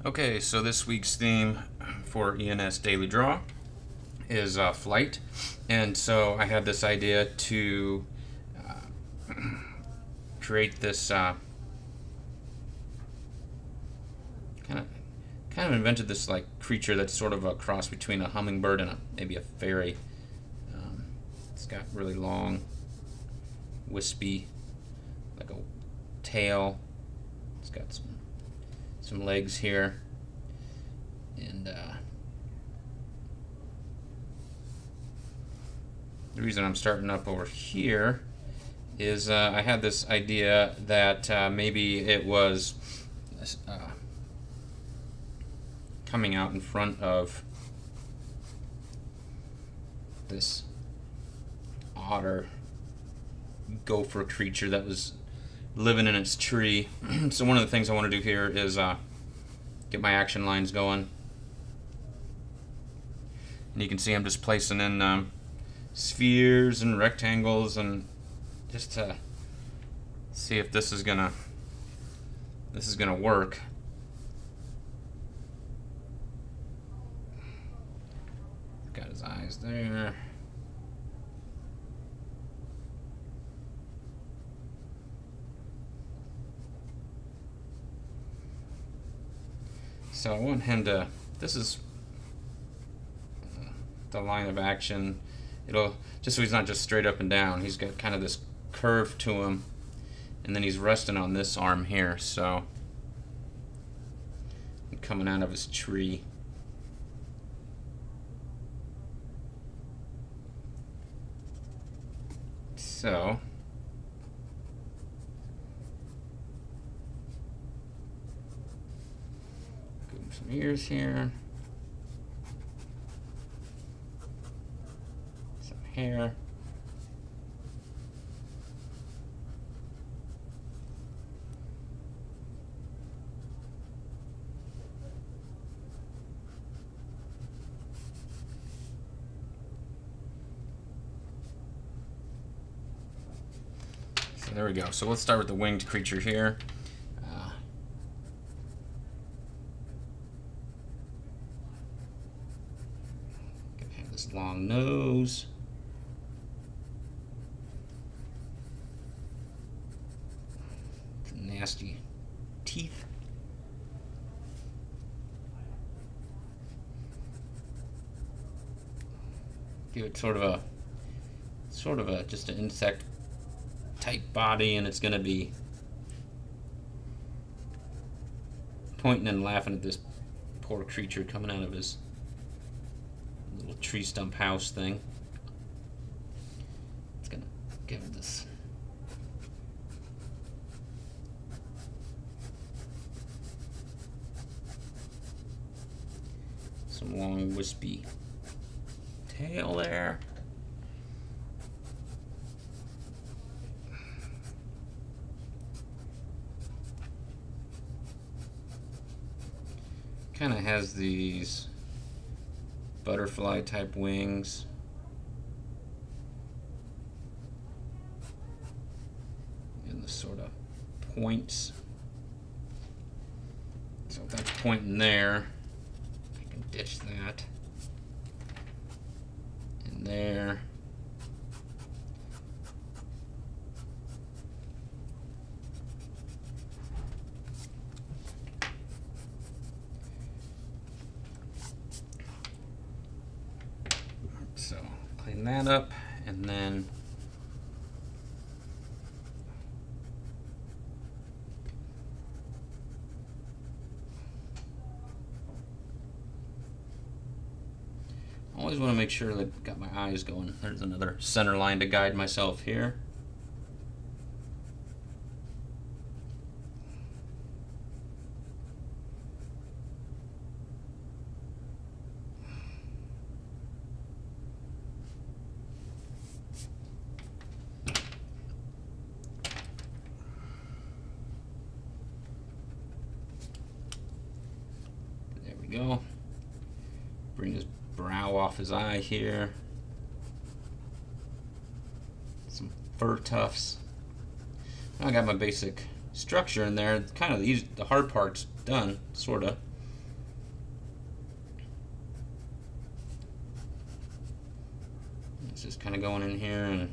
Okay, so this week's theme for ENS Daily Draw is flight, and so I had this idea to create this kind of invented this like creature that's sort of a cross between a hummingbird and maybe a fairy. It's got really long, wispy, like a tail. It's got some legs here, and the reason I'm starting up over here is I had this idea that maybe it was coming out in front of this otter gopher creature that was living in its tree. So one of the things I want to do here is get my action lines going, and you can see I'm just placing in spheres and rectangles, and just to see if this is gonna work. Got his eyes there. So I want him to, this is the line of action. It'll, just so he's not just straight up and down, he's got kind of this curve to him, and then he's resting on this arm here, so coming out of his tree. So some ears here, some hair, so there we go. So let's start with the winged creature here. Long nose, nasty teeth, give it sort of a just an insect type body, and it's going to be pointing and laughing at this poor creature coming out of his little tree stump house thing. It's gonna give it this some long wispy tail there. Kind of has these butterfly type wings. And the sort of points. So if that's pointing there, I can ditch that. And there. So clean that up, and then I always want to make sure that I've got my eyes going. There's another center line to guide myself here. Go. Bring his brow off his eye here. Some fur tufts. Now I got my basic structure in there. Kind of the hard part's done, sorta. It's just kind of going in here and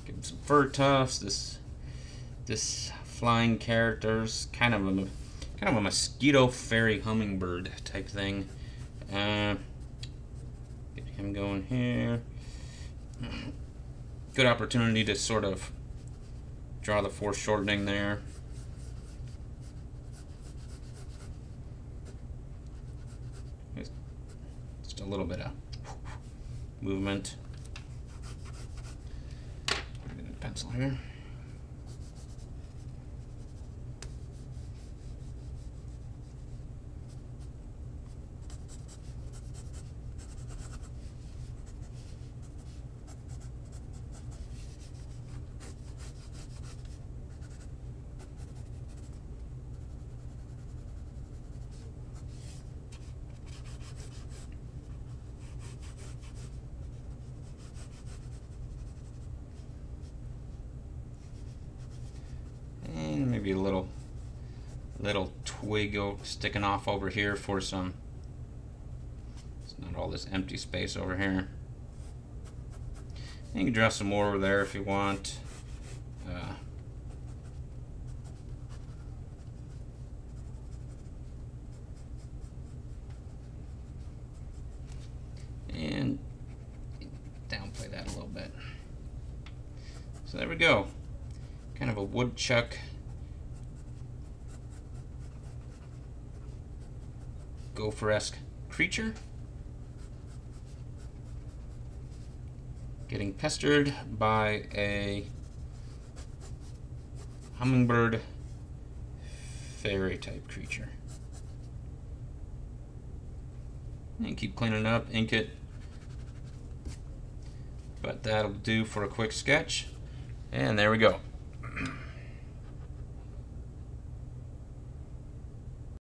give him some fur tufts. This flying character's kind of a mosquito fairy hummingbird type thing. Get him going here. Good opportunity to sort of draw the foreshortening there. Just a little bit of movement. Pencil here. And maybe a little twig sticking off over here for some. It's not all this empty space over here. And you can draw some more over there if you want. And downplay that a little bit. So there we go. Kind of a woodchuck gopher-esque creature getting pestered by a hummingbird fairy type creature. And keep cleaning it up, ink it. But that'll do for a quick sketch. And there we go.